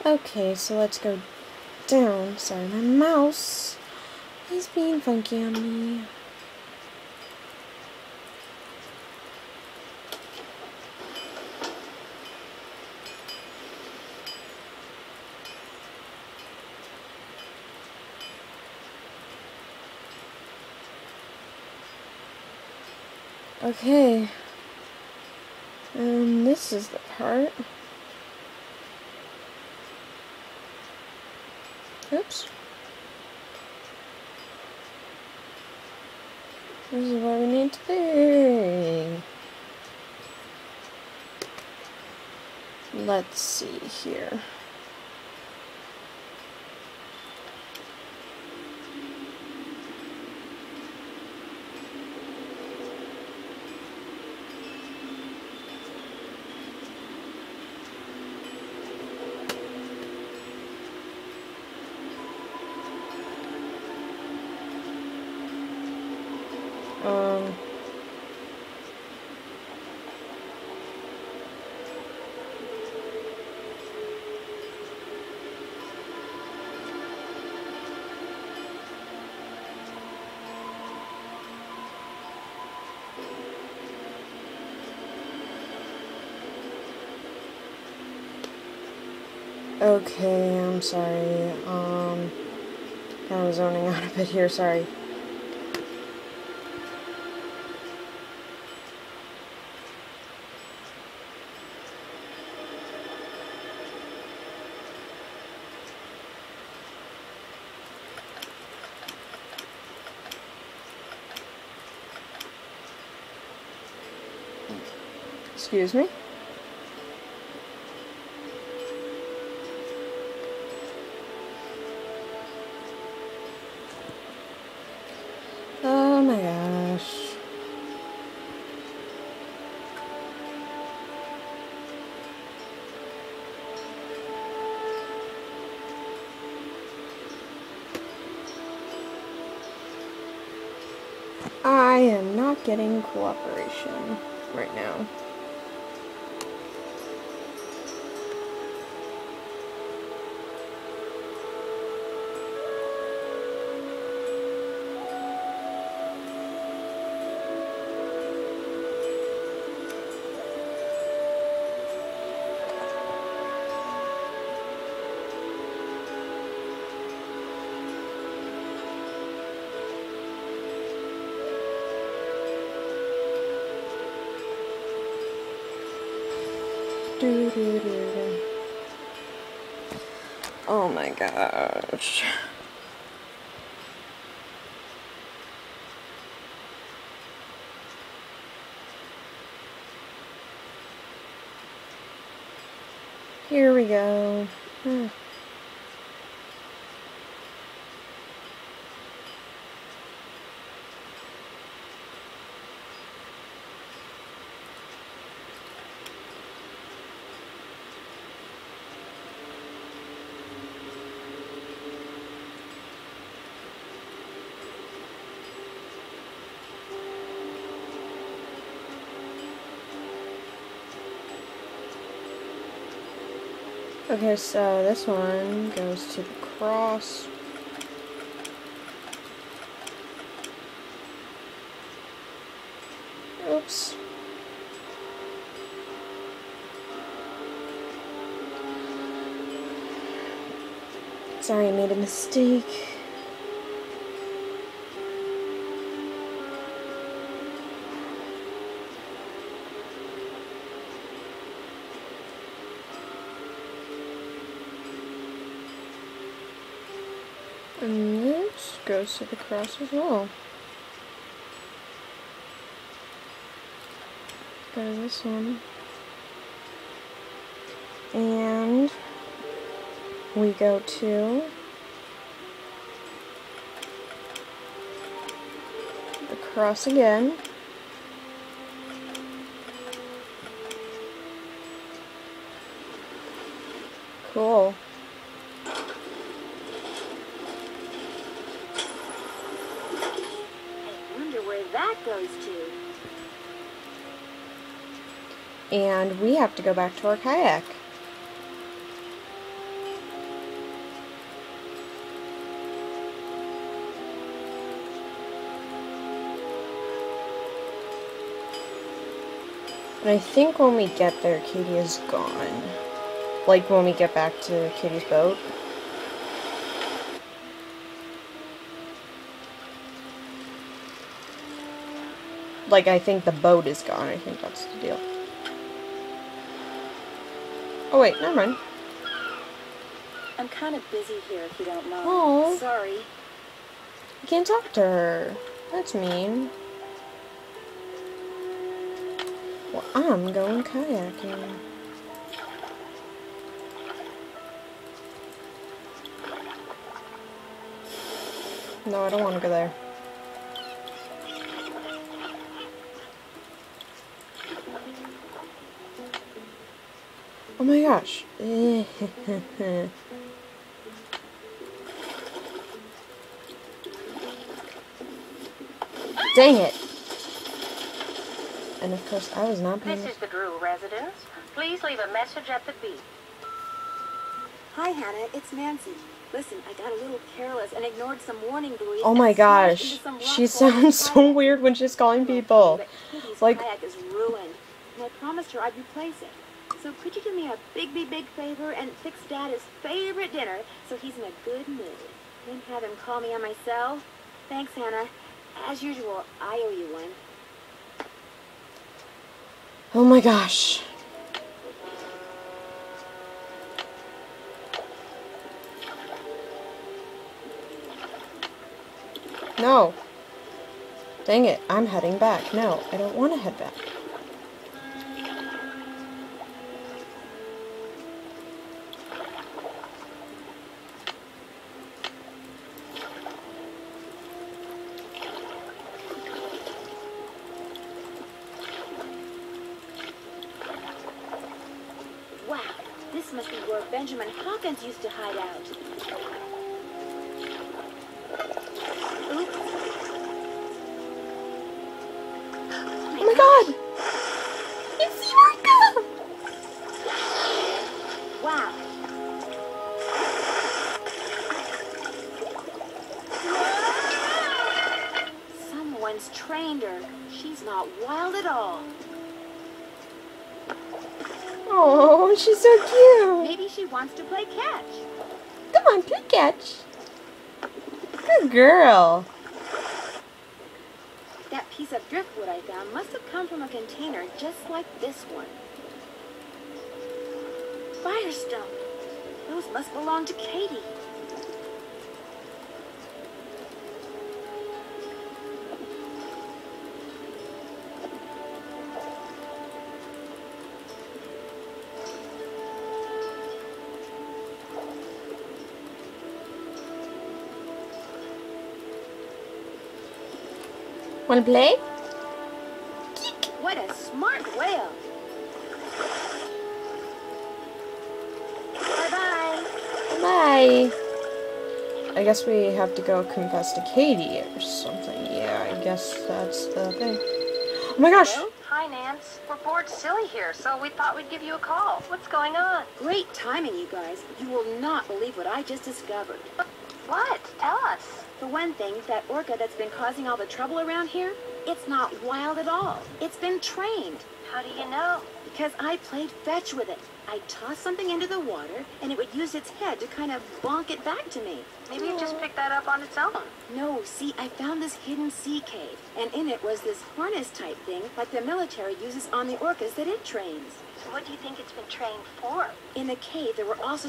Okay, so let's go down. Sorry, my mouse is being funky on me. Okay, and this is the part. Oops. This is where we need to be. Let's see here. Okay, I'm sorry. Kind of zoning out a bit here, sorry. Excuse me? Oh my gosh. I am not getting cooperation right now. Oh my gosh. Here we go. Okay, so this one goes to the cross. Oops. Sorry, I made a mistake. And this goes to the cross as well. Go to this one. And we go to the cross again. Cool. That goes to. And we have to go back to our kayak. And I think when we get there, Katie is gone. Like, when we get back to Katie's boat. Like, I think the boat is gone. I think that's the deal. Oh, wait, never mind. I'm kind of busy here, if you don't mind. Oh. Sorry. You can't talk to her. That's mean. Well, I'm going kayaking. No, I don't want to go there. Oh my gosh. Dang it. And of course, I was not paying. This is the Drew residence. Please leave a message at the beep. Hi, Hannah. It's Nancy. Listen, I got a little careless and ignored some warning buoys. Oh my and smashed gosh. into some rock She wall sounds so kayak. weird when she's calling people. But Katie's Like- kayak is ruined, and I promised her I'd replace it. So could you do me a big favor and fix Dad his favorite dinner so he's in a good mood? Then have him call me on my cell? Thanks, Hannah. As usual, I owe you one. Oh my gosh. No. Dang it, I'm heading back. No, I don't want to head back. Wow, this must be where Benjamin Hawkins used to hide out. Oops. Oh my god! It's Yorka! Wow. Someone's trained her. She's not wild at all. Oh, she's so cute. Maybe she wants to play catch. Come on, play catch. Good girl. That piece of driftwood I found must have come from a container just like this one. Firestone. Those must belong to Katie. Wanna play? What a smart whale. Bye-bye. Bye. I guess we have to go confess to Katie or something. Yeah, I guess that's the thing. Oh my gosh. Hello? Hi, Nance. We're bored silly here, so we thought we'd give you a call. What's going on? Great timing, you guys. You will not believe what I just discovered. What? Tell us. For one thing, that orca that's been causing all the trouble around here, it's not wild at all. It's been trained. How do you know? Because I played fetch with it. I'd toss something into the water, and it would use its head to kind of bonk it back to me. Maybe it just picked that up on its own. No, see, I found this hidden sea cave, and in it was this harness-type thing like the military uses on the orcas that it trains. So what do you think it's been trained for? In the cave, there were also